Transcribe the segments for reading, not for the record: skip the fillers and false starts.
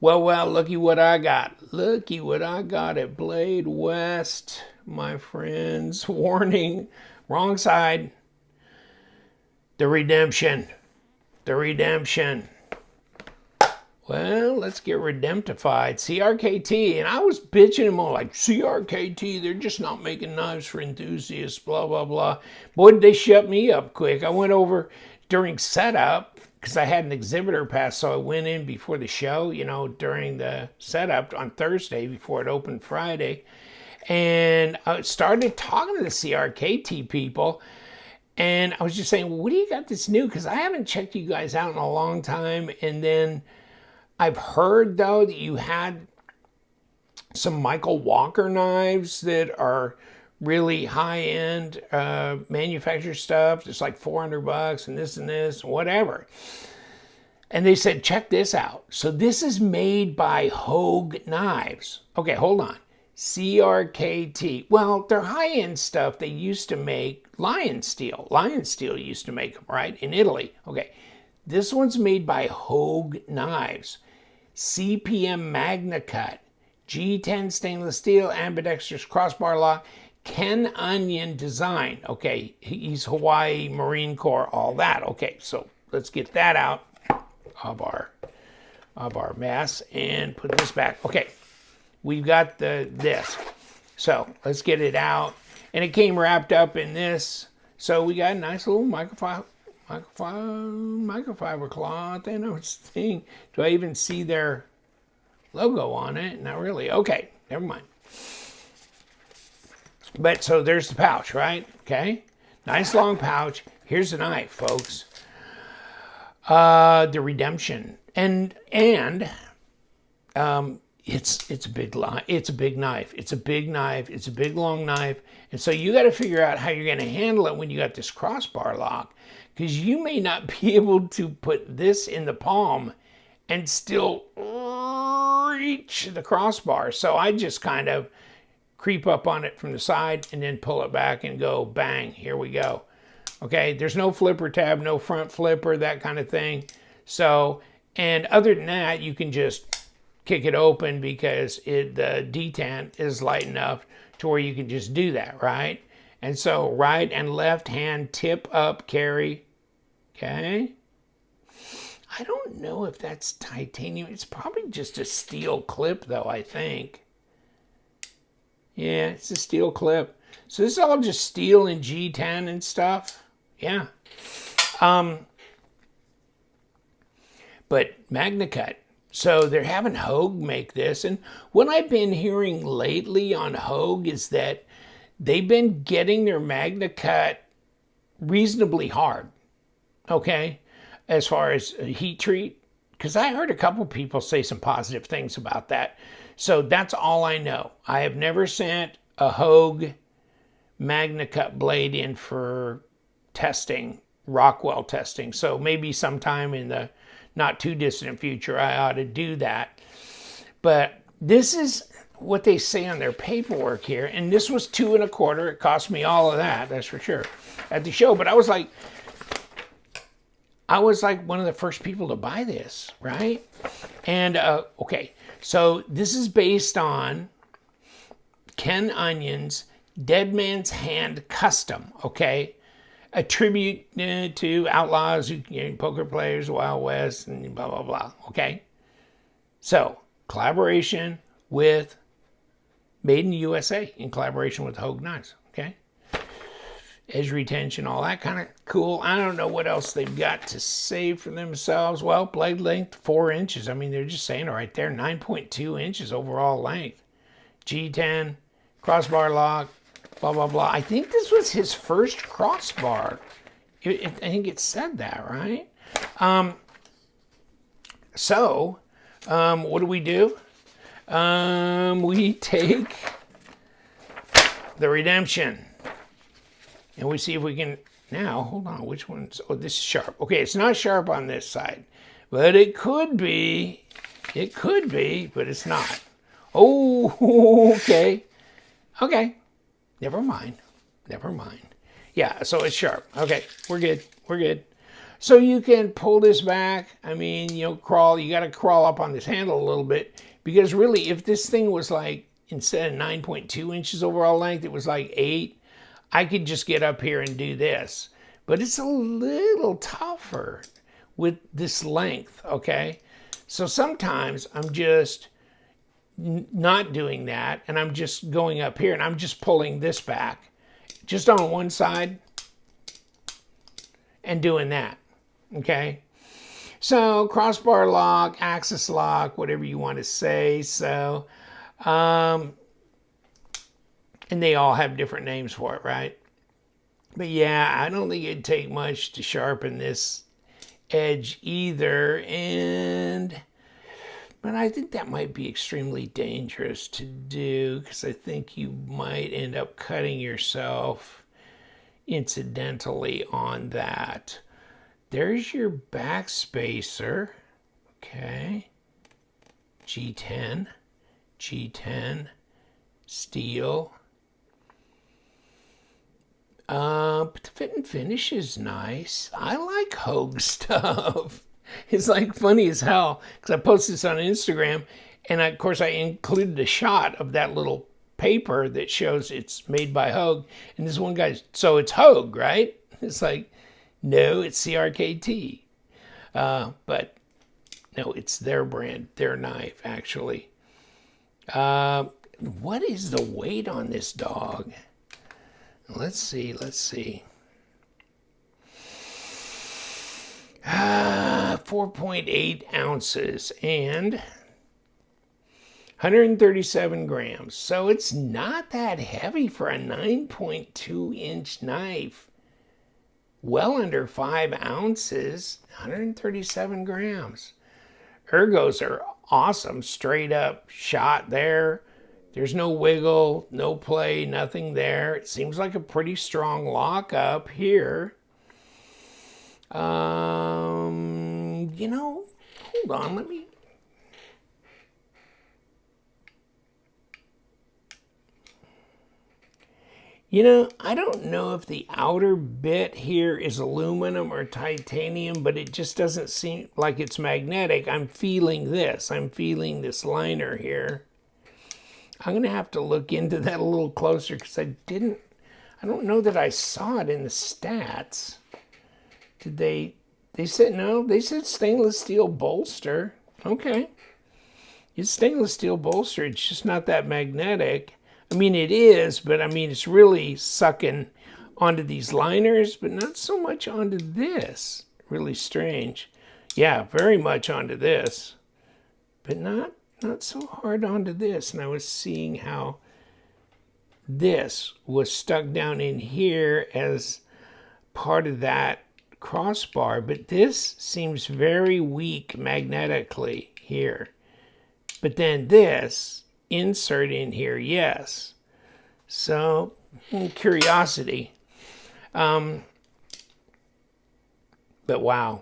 Well, looky what I got. Looky what I got at Blade West, my friends. Warning, wrong side. The Redemption. The Redemption. Well, let's get redemptified. CRKT, and I was bitching them all like, CRKT, they're just not making knives for enthusiasts, blah, blah, blah. Boy, did they shut me up quick. I went over during setup, because I had an exhibitor pass, so I went in before the show, during the setup on Thursday before it opened Friday. And I started talking to the CRKT people, and I was just saying, well, what do you got that's new? Because I haven't checked you guys out in a long time. And then I've heard, though, that you had some Michael Walker knives that are really high-end manufacturer stuff. It's like $400 and this, whatever. And they said, check this out. So this is made by Hogue knives. Okay, hold on. CRKT. Well, they're high-end stuff. They used to make Lion Steel. Lion Steel used to make them, right, in Italy. Okay, this one's made by Hogue knives. CPM Magnacut, G10 stainless steel, ambidextrous crossbar lock, Ken Onion design. Okay, he's Hawaii Marine Corps, all that. Okay, so let's get that out of our mess and put this back. Okay, we've got this. So let's get it out. And it came wrapped up in this. So we got a nice little microfiber cloth and everything. Do I even see their logo on it? Not really. Okay, never mind. But so there's the pouch, right? Okay, nice long pouch. Here's the knife, folks. The Redemption, and it's a big line. It's a big knife. It's a big knife. It's a big long knife. And so you got to figure out how you're going to handle it when you got this crossbar lock, because you may not be able to put this in the palm and still reach the crossbar. So I just kind of creep up on it from the side and then pull it back and go bang, here we go. Okay, there's no flipper tab, no front flipper, that kind of thing. So, and other than that, you can just kick it open because the detent is light enough to where you can just do that, right? And so right and left hand tip up carry, okay? I don't know if that's titanium. It's probably just a steel clip though, I think. Yeah, it's a steel clip. So this is all just steel and G10 and stuff. Yeah. But Magnacut. So they're having Hogue make this. And what I've been hearing lately on Hogue is that they've been getting their Magnacut reasonably hard. Okay? As far as heat treat. Because I heard a couple people say some positive things about that. So that's all I know. I have never sent a Hogue Magnacut blade in for testing, Rockwell testing. So maybe sometime in the not too distant future, I ought to do that. But this is what they say on their paperwork here. And this was $2 1/4. It cost me all of that, that's for sure, at the show. But I was like one of the first people to buy this, right? And okay, so this is based on Ken Onion's Dead Man's Hand Custom, okay? A tribute to outlaws, poker players, Wild West, and blah, blah, blah, okay? So, collaboration with Made in the USA in collaboration with Hogue Knives, okay? Edge retention, all that kind of cool. I don't know what else they've got to say for themselves. Well, blade length, 4 inches. I mean, they're just saying it right there, 9.2 inches overall length. G10, crossbar lock, blah, blah, blah. I think this was his first crossbar. I think it said that, right? So, what do? We take the Redemption. And we see if we can, now, hold on, which one's, oh, this is sharp. Okay, it's not sharp on this side, but it could be, but it's not. Oh, okay. Okay, never mind. Yeah, so it's sharp. Okay, we're good. So you can pull this back. I mean, you know, you got to crawl up on this handle a little bit, because really, if this thing was like, instead of 9.2 inches overall length, it was like 8, I could just get up here and do this. But it's a little tougher with this length, okay? So sometimes I'm just not doing that, and I'm just going up here and I'm just pulling this back just on one side and doing that, okay? So crossbar lock, axis lock, whatever you want to say. So, and they all have different names for it, right? But yeah, I don't think it'd take much to sharpen this edge either, but I think that might be extremely dangerous to do, because I think you might end up cutting yourself incidentally on that. There's your back spacer. Okay. G10, G10, steel. But the fit and finish is nice. I like Hogue stuff. It's like funny as hell, because I posted this on Instagram, and of course I included a shot of that little paper that shows it's made by Hogue. And this one guy, so it's Hogue, right? It's like, no, it's CRKT. But no, it's their brand, their knife, actually. What is the weight on this dog? Let's see. 4.8 ounces and 137 grams. So it's not that heavy for a 9.2 inch knife. Well under 5 ounces, 137 grams. Ergos are awesome, straight up shot there. There's no wiggle, no play, nothing there. It seems like a pretty strong lockup here. You know, hold on, let me. You know, I don't know if the outer bit here is aluminum or titanium, but it just doesn't seem like it's magnetic. I'm feeling this. I'm feeling this liner here. I'm going to have to look into that a little closer, because I don't know that I saw it in the stats. Did they said no, they said stainless steel bolster. Okay. It's stainless steel bolster. It's just not that magnetic. I mean, it is, but I mean, it's really sucking onto these liners, but not so much onto this. Really strange. Yeah, very much onto this, but not so hard onto this. And I was seeing how this was stuck down in here as part of that crossbar, but this seems very weak magnetically here. But then this insert in here, yes. So, curiosity. But wow.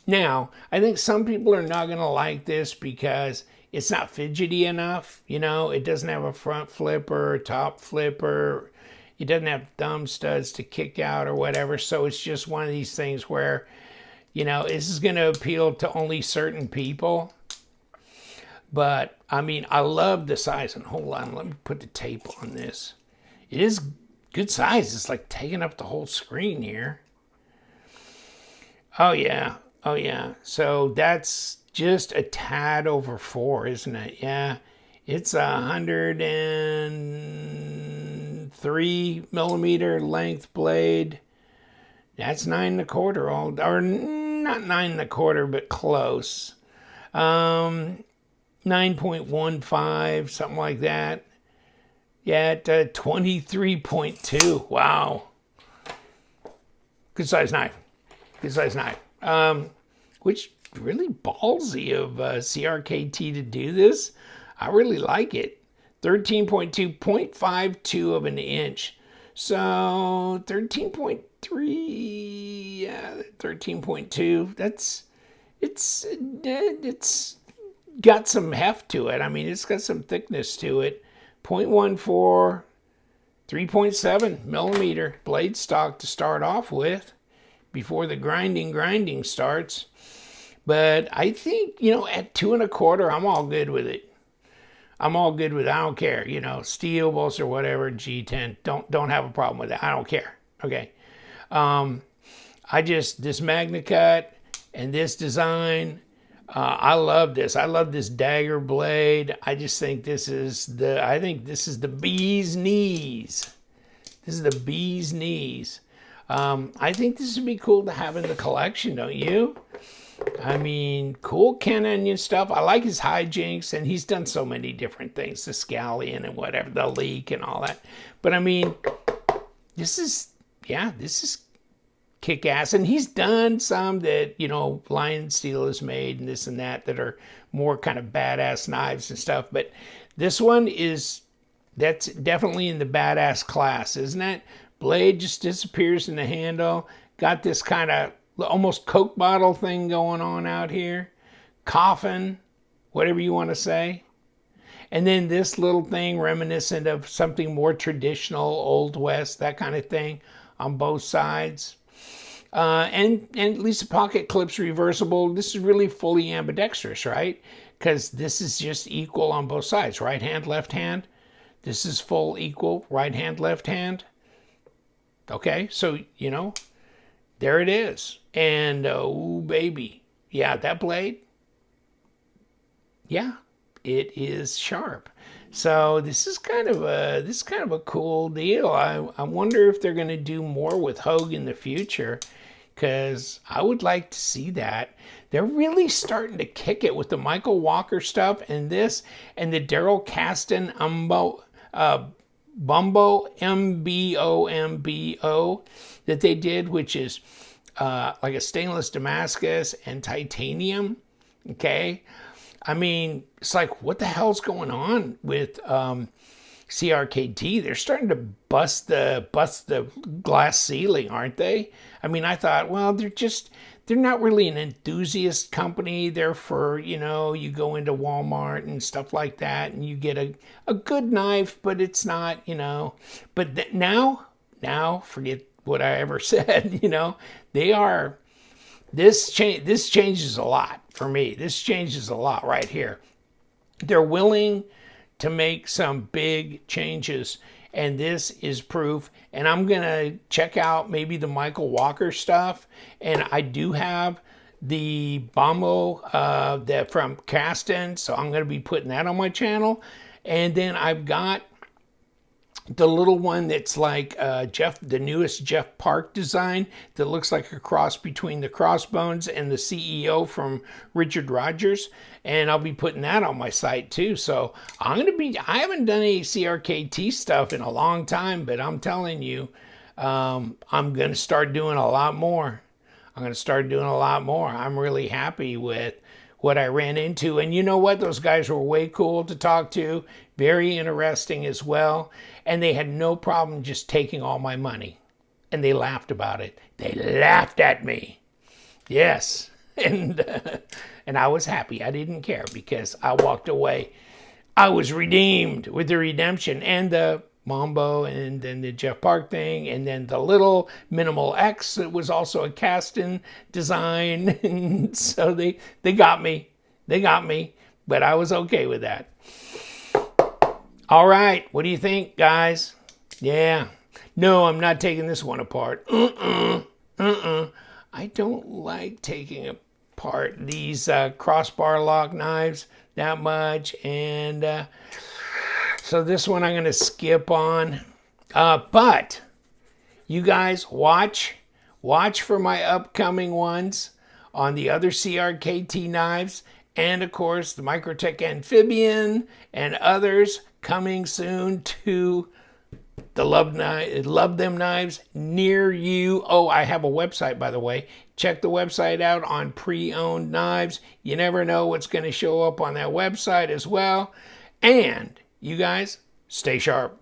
Now, I think some people are not going to like this because it's not fidgety enough. You know, it doesn't have a front flipper, top flipper. It doesn't have thumb studs to kick out or whatever. So it's just one of these things where, you know, this is going to appeal to only certain people. But, I mean, I love the size. And hold on, let me put the tape on this. It is good size. It's like taking up the whole screen here. Oh, yeah. Oh, yeah. So that's just a tad over 4, isn't it? Yeah. It's 103 millimeter length blade. That's 9 1/4, or not 9 1/4, but close. 9.15, something like that. Yeah, at 23.2. Wow. Good size knife. Good size knife. Which really ballsy of CRKT to do this. I really like it. 13.2, 0.52 of an inch. So 13.3, yeah, 13.2. It's got some heft to it. I mean, it's got some thickness to it. 0.14, 3.7 millimeter blade stock to start off with. before the grinding starts. But I think, at 2 1/4, I'm all good with it. I'm all good with it. I don't care, steel bolts or whatever, G10. Don't have a problem with that. I don't care. Okay. This Magnacut and this design, I love this. I love this dagger blade. I just think this is the bee's knees. This is the bee's knees. I think this would be cool to have in the collection, don't you? I mean, cool Ken Onion stuff. I like his hijinks, and he's done so many different things, the scallion and whatever, the leak and all that. But I mean, this is kick-ass. And he's done some that, Lion Steel has made and this and that are more kind of badass knives and stuff. But this one that's definitely in the badass class, isn't it? Blade just disappears in the handle. Got this kind of almost Coke bottle thing going on out here. Coffin, whatever you want to say. And then this little thing reminiscent of something more traditional, Old West, that kind of thing on both sides. And at least the pocket clip's reversible. This is really fully ambidextrous, right? Because this is just equal on both sides. Right hand, left hand. This is full equal, right hand, left hand. Okay, so, there it is. And, oh, baby. Yeah, that blade. Yeah, it is sharp. So this is kind of a cool deal. I wonder if they're going to do more with Hogue in the future, because I would like to see that. They're really starting to kick it with the Michael Walker stuff and this, and the Daryl Caston Bumbo, MBOMBO, that they did, which is like a stainless Damascus and titanium. Okay. I mean, it's like, what the hell's going on with CRKT? They're starting to bust the glass ceiling, aren't they? I mean, I thought, well, they're not really an enthusiast company. They're for, you go into Walmart and stuff like that, and you get a good knife, but it's not, But now, forget what I ever said, they are. This changes a lot for me. This changes a lot right here. They're willing to make some big changes, and this is proof. And I'm going to check out maybe the Michael Walker stuff. And I do have the Bombo from Caston, so I'm going to be putting that on my channel. And then I've got the little one that's like the newest Jeff Park design that looks like a cross between the Crossbones and the CEO from Richard Rogers. And I'll be putting that on my site too. So I haven't done any CRKT stuff in a long time, but I'm telling you, I'm going to start doing a lot more. I'm really happy with what I ran into. And you know what? Those guys were way cool to talk to. Very interesting as well. And they had no problem just taking all my money. And they laughed about it. They laughed at me. Yes. And I was happy. I didn't care because I walked away. I was redeemed with the Redemption and the Mambo and then the Jeff Park thing. And then the little Minimal X that was also a Caston design. And so they got me. They got me. But I was okay with that. All right, what do you think, guys? Yeah. No, I'm not taking this one apart. I don't like taking apart these crossbar lock knives that much. And so this one I'm going to skip on. But you guys watch for my upcoming ones on the other CRKT knives. And, of course, the Microtech Amphibian and others coming soon to the Love Them Knives near you. Oh, I have a website, by the way. Check the website out on pre-owned knives. You never know what's going to show up on that website as well. And you guys, stay sharp.